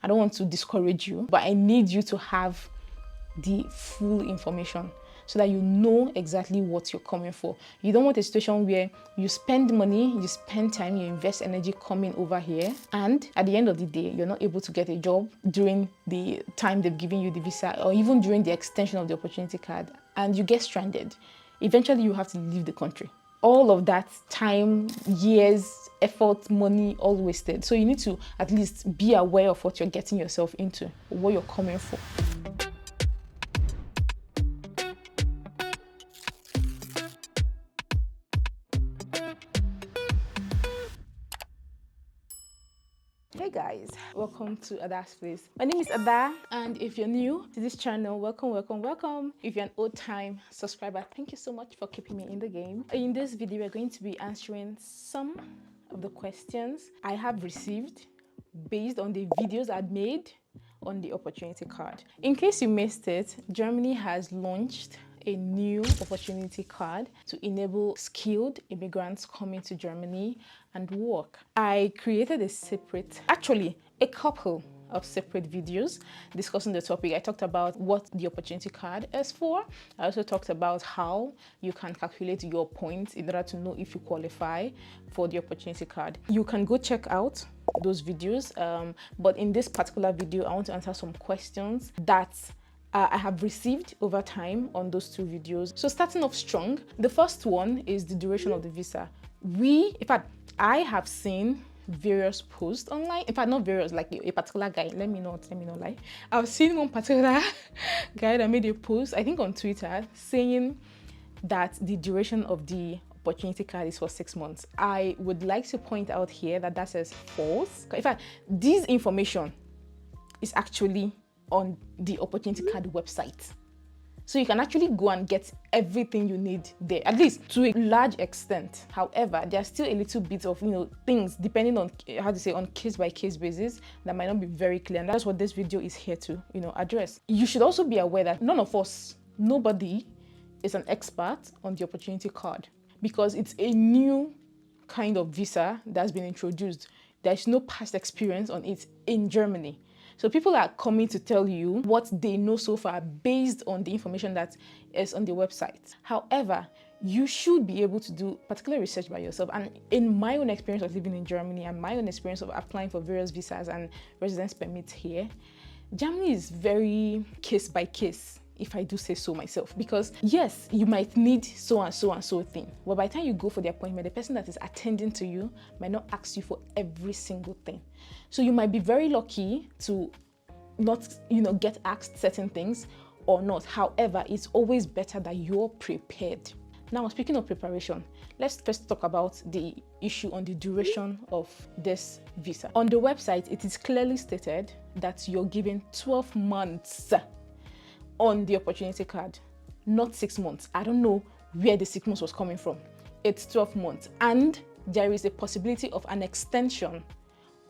I don't want to discourage you, but I need you to have the full information so that you know exactly what you're coming for. You don't want a situation where you spend money, you spend time, you invest energy coming over here, and at the end of the day, you're not able to get a job during the time they've given you the visa, or even during the extension of the opportunity card, and you get stranded. Eventually, you have to leave the country. All of that time, years, effort, money, all wasted. So you need to at least be aware of what you're getting yourself into, what you're coming for. Hey guys, welcome to Adaz Place. My name is Ada, and if you're new to this channel, welcome. If you're an old-time subscriber, thank you so much for keeping me in the game. In this video, we're going to be answering some of the questions I have received based on the videos I'd made on the opportunity card. In case you missed it, Germany has launched a new opportunity card to enable skilled immigrants coming to Germany and work. I created a couple of separate videos discussing the topic. I talked about what the opportunity card is for. I also talked about how you can calculate your points in order to know if you qualify for the opportunity card. You can go check out those videos, but in this particular video, I want to answer some questions that I have received over time on those two videos. So starting off strong, the first one is the duration of the visa. In fact, I have seen various posts online. In fact, not various, like a particular guy. Let me not lie. I've seen one particular guy that made a post, I think on Twitter, saying that the duration of the opportunity card is for 6 months. I would like to point out here that that says false. In fact, this information is actually on the opportunity card website. So you can actually go and get everything you need there, at least to a large extent. However, there's still a little bit of, things depending on, on case by case basis that might not be very clear. And that's what this video is here to, address. You should also be aware that nobody is an expert on the opportunity card because it's a new kind of visa that's been introduced. There's no past experience on it in Germany. So people are coming to tell you what they know so far based on the information that is on the website. However, you should be able to do particular research by yourself. And in my own experience of living in Germany and my own experience of applying for various visas and residence permits here, Germany is very case by case, if I do say so myself, because yes, you might need so and so thing, but by the time you go for the appointment, the person that is attending to you might not ask you for every single thing. So you might be very lucky to not, get asked certain things or not. However, it's always better that you're prepared. Now, speaking of preparation, let's first talk about the issue on the duration of this visa. On the website, it is clearly stated that you're given 12 months on the opportunity card, not 6 months. I don't know where the 6 months was coming from. It's 12 months, and there is a possibility of an extension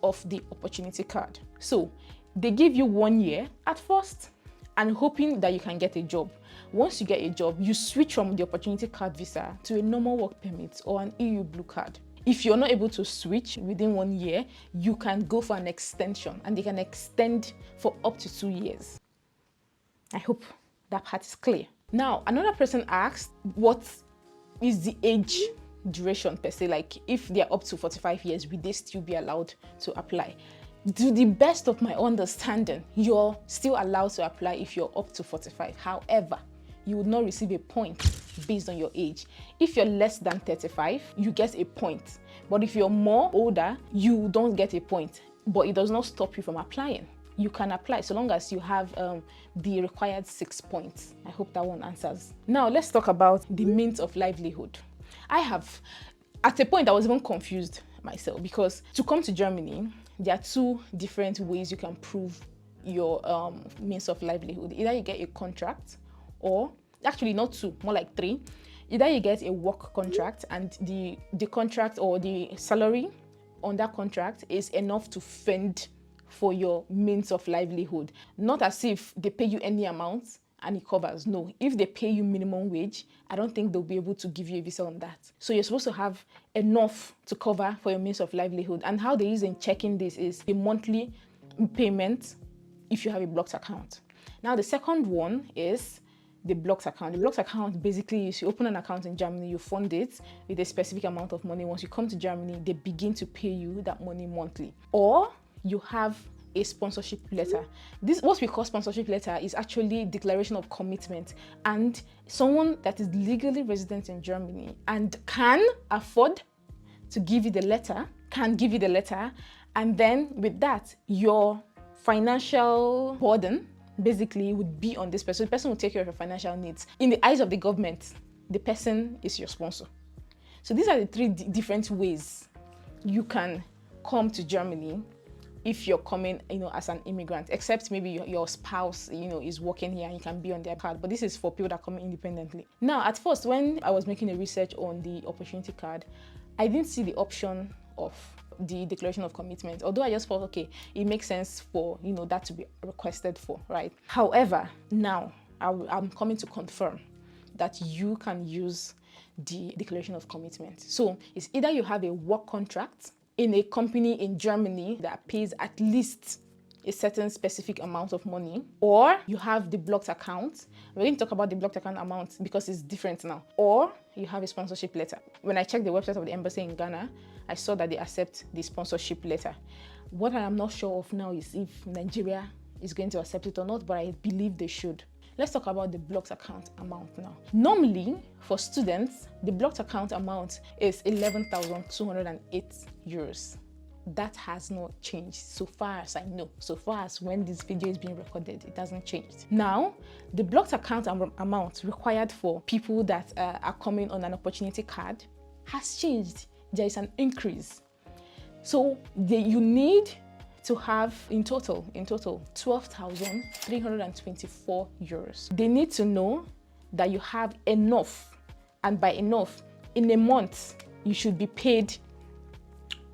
of the opportunity card. So they give you 1 year at first and hoping that you can get a job. Once you get a job, you switch from the opportunity card visa to a normal work permit or an EU blue card. If you're not able to switch within 1 year, you can go for an extension, and they can extend for up to 2 years. I hope that part is clear. Now, another person asked, what is the age duration per se? Like, if they're up to 45 years, will they still be allowed to apply? To the best of my understanding, you're still allowed to apply if you're up to 45. However, you would not receive a point based on your age. If you're less than 35, you get a point. But if you're more older, you don't get a point. But it does not stop you from applying. You can apply so long as you have the required 6 points. I hope that one answers. Now, let's talk about the means of livelihood. At a point, I was even confused myself because to come to Germany, there are 2 different ways you can prove your means of livelihood. Either you get a contract, or actually not 2, more like 3. Either you get a work contract, and the contract or the salary on that contract is enough to fend for your means of livelihood. Not as if they pay you any amount and it covers. No, if they pay you minimum wage, I don't think they'll be able to give you a visa on that. So you're supposed to have enough to cover for your means of livelihood. And how they use in checking this is the monthly payment if you have a blocked account. Now, the second one is the blocked account. The blocked account basically is you open an account in Germany, you fund it with a specific amount of money. Once you come to Germany, they begin to pay you that money monthly. Or you have a sponsorship letter. This, what we call sponsorship letter, is actually declaration of commitment, and someone that is legally resident in Germany and can afford to give you the letter, and then with that, your financial burden basically would be on this person. The person will take care of your financial needs. In the eyes of the government, the person is your sponsor. So these are the three different ways you can come to Germany if you're coming, as an immigrant, except maybe your spouse, is working here and you can be on their card. But this is for people that come independently. Now, at first, when I was making a research on the opportunity card, I didn't see the option of the declaration of commitment, although I just thought, okay, it makes sense for that to be requested for, right? However, now I'm coming to confirm that you can use the declaration of commitment. So it's either you have a work contract in a company in Germany that pays at least a certain specific amount of money, or you have the blocked account. We're going to talk about the blocked account amount because it's different now. Or you have a sponsorship letter. When I checked the website of the embassy in Ghana, I saw that they accept the sponsorship letter. What I am not sure of now is if Nigeria is going to accept it or not, but I believe they should. Let's talk about the blocked account amount now. Normally, for students, the blocked account amount is 11,208 euros. That has not changed so far as I know. So far as when this video is being recorded, it hasn't changed. Now, the blocked account amount required for people that are coming on an opportunity card has changed. There is an increase. So you need to have in total 12,324 euros. They need to know that you have enough, and by enough, in a month, you should be paid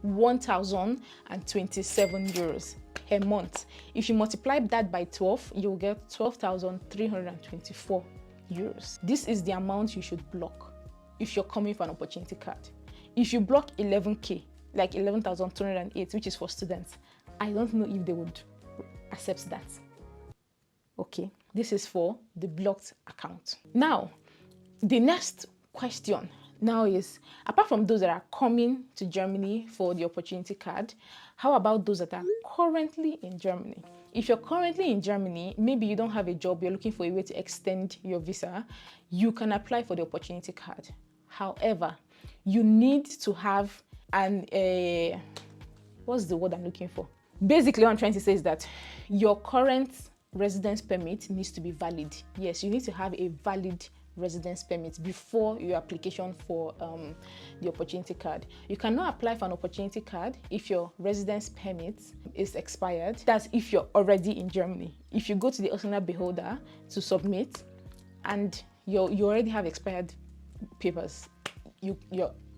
1,027 euros per month. If you multiply that by 12, you'll get 12,324 euros. This is the amount you should block if you're coming for an opportunity card. If you block 11K, like 11,208, which is for students, I don't know if they would accept that. Okay, this is for the blocked account. Now, the next question now is, apart from those that are coming to Germany for the opportunity card, how about those that are currently in Germany? If you're currently in Germany, maybe you don't have a job, you're looking for a way to extend your visa, you can apply for the opportunity card. However, you need to have what's the word I'm looking for? Basically, what I'm trying to say is that your current residence permit needs to be valid. Yes, you need to have a valid residence permit before your application for the opportunity card. You cannot apply for an opportunity card if your residence permit is expired. That's if you're already in Germany. If you go to the Ausländer Beholder to submit and you already have expired papers,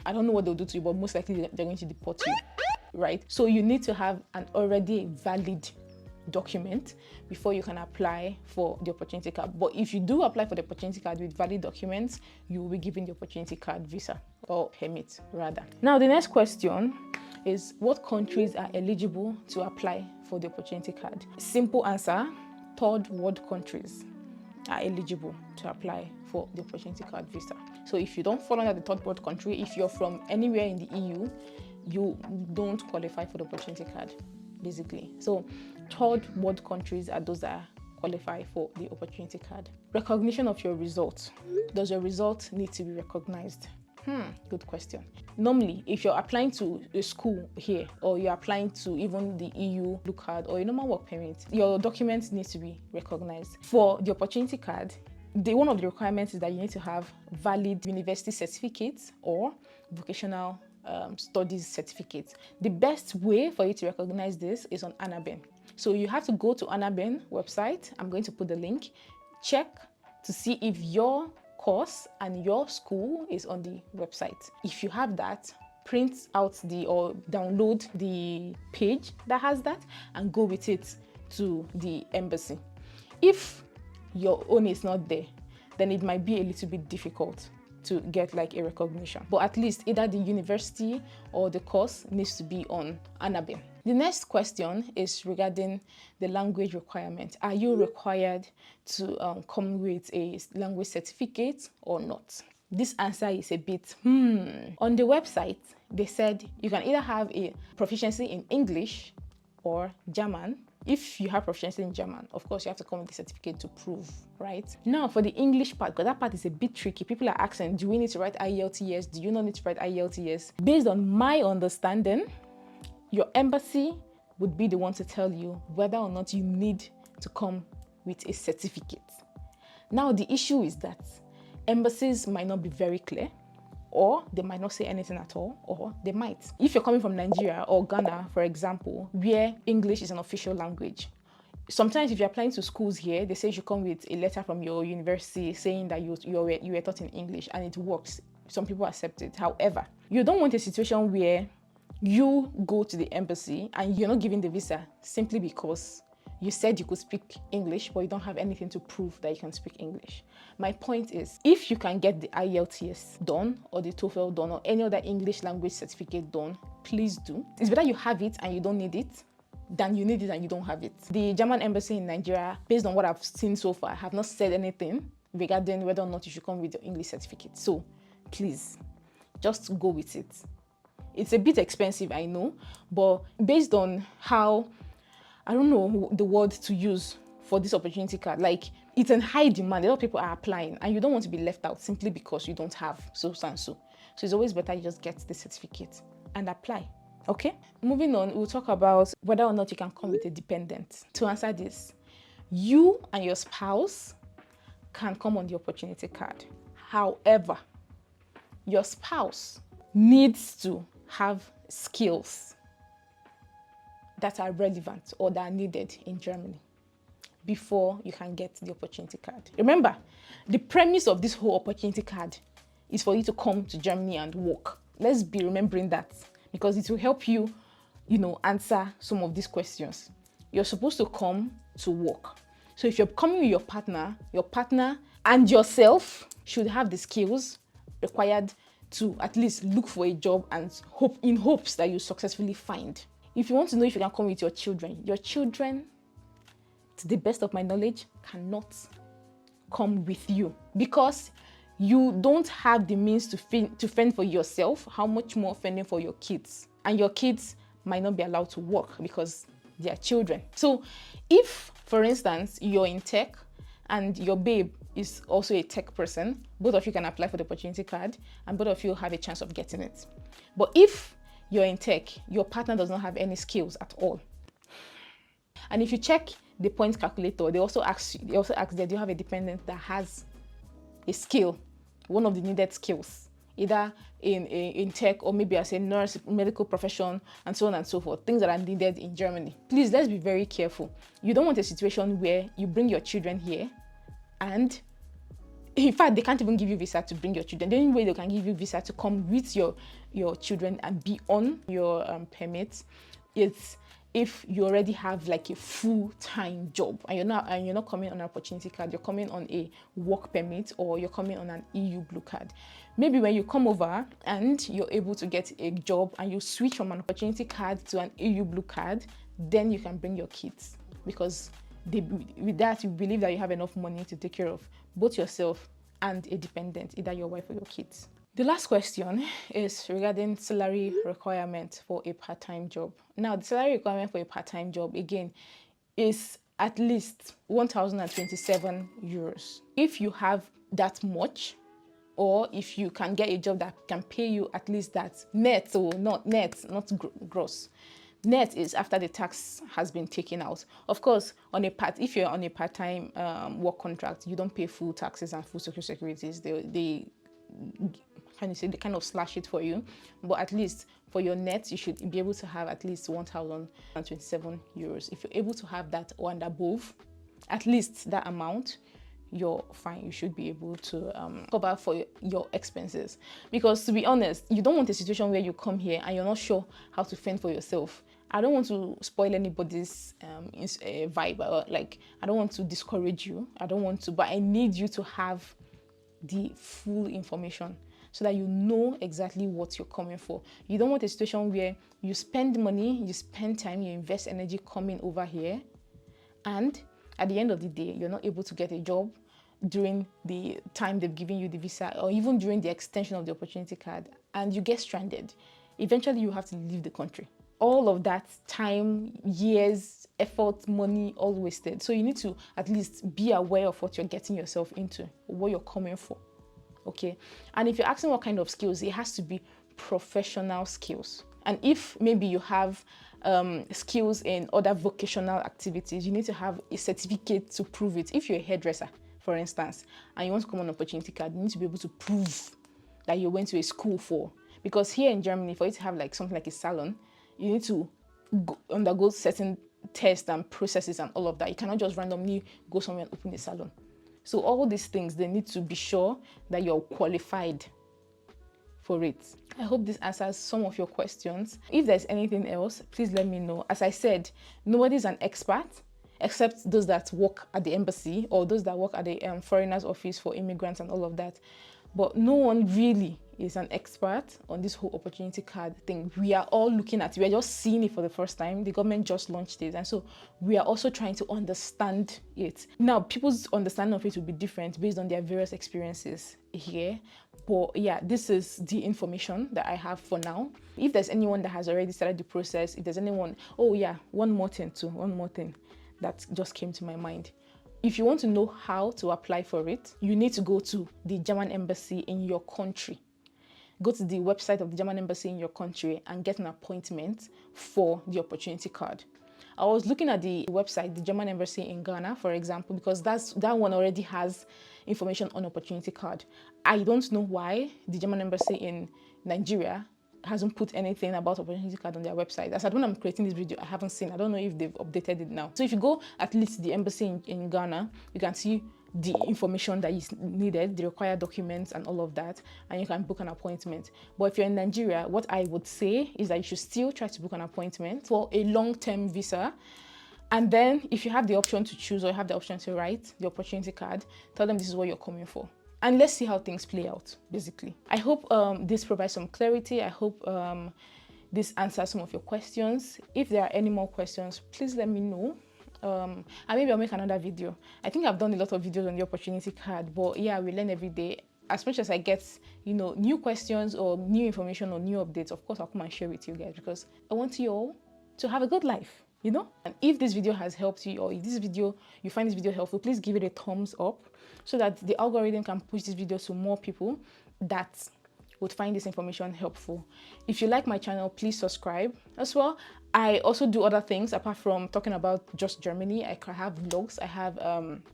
I don't know what they'll do to you, but most likely they're going to deport you, right? So you need to have an already valid document before you can apply for the opportunity card. But if you do apply for the opportunity card with valid documents, you will be given the opportunity card visa, or permit rather. Now, the next question is, what countries are eligible to apply for the opportunity card? Simple answer, third world countries are eligible to apply for the opportunity card visa. So if you don't fall under the third world country, if you're from anywhere in the EU, you don't qualify for the opportunity card, basically. So third world countries are those that qualify for the opportunity card. Recognition of your results. Does your result need to be recognized? Good question. Normally, if you're applying to a school here, or you're applying to even the EU blue card or a normal work permit, your documents need to be recognized. For the opportunity card, one of the requirements is that you need to have valid university certificates or vocational studies certificates. The best way for you to recognize this is on Anaben. So you have to go to Anaben website. I'm going to put the link. Check to see if your course and your school is on the website. If you have that, print out or download the page that has that and go with it to the embassy. If your own is not there, then it might be a little bit difficult to get like a recognition. But at least either the university or the course needs to be on Anaben. The next question is regarding the language requirement. Are you required to come with a language certificate or not? This answer is a bit On the website, they said you can either have a proficiency in English or German. If you have proficiency in German, of course, you have to come with the certificate to prove, right? Now, for the English part, because that part is a bit tricky, people are asking, do we need to write IELTS? Do you not need to write IELTS? Based on my understanding, your embassy would be the one to tell you whether or not you need to come with a certificate. Now, the issue is that embassies might not be very clear, or they might not say anything at all, or they might. If you're coming from Nigeria or Ghana, for example, where English is an official language, sometimes if you're applying to schools here, they say you should come with a letter from your university saying that you were taught in English, and it works. Some people accept it. However, you don't want a situation where you go to the embassy and you're not given the visa simply because you said you could speak English, but you don't have anything to prove that you can speak English. My point is, if you can get the IELTS done or the TOEFL done or any other English language certificate done, please do. It's better you have it and you don't need it than you need it and you don't have it. The German embassy in Nigeria, based on what I've seen so far, have not said anything regarding whether or not you should come with your English certificate. So please, just go with it. It's a bit expensive, I know, but based on how, I don't know the word to use for this opportunity card, like it's in high demand. A lot of people are applying and you don't want to be left out simply because you don't have so and so. So it's always better you just get the certificate and apply. Okay, moving on, we'll talk about whether or not you can come with a dependent. To answer this, you and your spouse can come on the opportunity card. However, your spouse needs to have skills that are relevant or that are needed in Germany before you can get the opportunity card. Remember, the premise of this whole opportunity card is for you to come to Germany and work. Let's be remembering that, because it will help you, answer some of these questions. You're supposed to come to work. So if you're coming with your partner and yourself should have the skills required to at least look for a job and in hopes that you successfully find. If you want to know if you can come with your children, to the best of my knowledge, cannot come with you because you don't have the means to fend for yourself. How much more fending for your kids? And your kids might not be allowed to work because they are children. So if, for instance, you're in tech and your babe is also a tech person, both of you can apply for the opportunity card and both of you have a chance of getting it. But if you're in tech, your partner does not have any skills at all. And if you check the points calculator, they also ask that you have a dependent that has a skill, one of the needed skills, either in tech or maybe as a nurse, medical profession, and so on and so forth, things that are needed in Germany. Please, let's be very careful. You don't want a situation where you bring your children here and in fact, they can't even give you visa to bring your children. The only way they can give you visa to come with your children and be on your permit is if you already have like a full-time job and you're not coming on an opportunity card, you're coming on a work permit or you're coming on an EU blue card. Maybe when you come over and you're able to get a job and you switch from an opportunity card to an EU blue card, then you can bring your kids, because with that you believe that you have enough money to take care of both yourself and a dependent, either your wife or your kids. The last question is regarding salary requirement for a part-time job. Now, the salary requirement for a part-time job, again, is at least 1,027 euros. If you have that much, or if you can get a job that can pay you at least that net, so not gross. Net is after the tax has been taken out. Of course, if you're on a part-time work contract, you don't pay full taxes and full social securities. They kind of slash it for you, but at least for your net, you should be able to have at least 1,027 euros. If you're able to have that or and above, at least that amount, you're fine. You should be able to cover for your expenses. Because to be honest, you don't want a situation where you come here and you're not sure how to fend for yourself. I don't want to spoil anybody's vibe, or I don't want to discourage you. But I need you to have the full information so that you know exactly what you're coming for. You don't want a situation where you spend money, you spend time, you invest energy coming over here, and at the end of the day, you're not able to get a job during the time they've given you the visa, or even during the extension of the opportunity card, and you get stranded. Eventually, you have to leave the country. All of that time, years, effort, money, all wasted. So you need to at least be aware of what you're getting yourself into, what you're coming for, okay? And if you're asking what kind of skills, it has to be professional skills. And if maybe you have skills in other vocational activities, you need to have a certificate to prove it. If you're a hairdresser, for instance, and you want to come on an opportunity card, you need to be able to prove that you went to a school for. Because here in Germany, for you to have like something like a salon, you need to undergo certain tests and processes and all of that. You cannot just randomly go somewhere and open a salon. So all these things, they need to be sure that you're qualified for it. I hope this answers some of your questions. If there's anything else, please let me know. As I said, nobody's an expert except those that work at the embassy or those that work at the foreigners office for immigrants and all of that. But no one really is an expert on this whole opportunity card thing. We are all looking at it. We're just seeing it for the first time. The government just launched it. And so we are also trying to understand it. Now, people's understanding of it will be different based on their various experiences here. But yeah, this is the information that I have for now. If there's anyone that has already started the process, if there's anyone, oh yeah, one more thing that just came to my mind. If you want to know how to apply for it, you need to go to the German embassy in your country. Go to the website of the German embassy in your country and get an appointment for the opportunity card. I was looking at the website, the German embassy in Ghana, for example, because that one already has information on opportunity card. I don't know why the German embassy in Nigeria hasn't put anything about opportunity card on their website. As at when I'm creating this video, I haven't seen. I don't know if they've updated it now. So if you go at least the embassy in Ghana, you can see the information that is needed, the required documents and all of that, and you can book an appointment. But if you're in Nigeria, what I would say is that you should still try to book an appointment for a long-term visa. And then if you have the option to choose or you have the option to write the opportunity card, tell them this is what you're coming for. And let's see how things play out, basically. I hope this provides some clarity. I hope this answers some of your questions. If there are any more questions, please let me know. And maybe I'll make another video. I think I've done a lot of videos on the opportunity card, but yeah, we learn every day. As much as I get, new questions or new information or new updates, of course, I'll come and share with you guys because I want you all to have a good life, And if this video has helped you, or if you find this video helpful, please give it a thumbs up so that the algorithm can push this video to more people that would find this information helpful. If you like my channel, please subscribe as well. I also do other things apart from talking about just Germany. I have vlogs, I have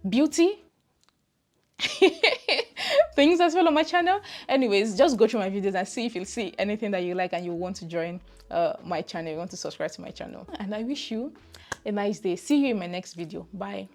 beauty things as well on my channel. Anyways, just go through my videos and see if you'll see anything that you like and you want to join my channel, you want to subscribe to my channel. And I wish you a nice day. See you in my next video. Bye.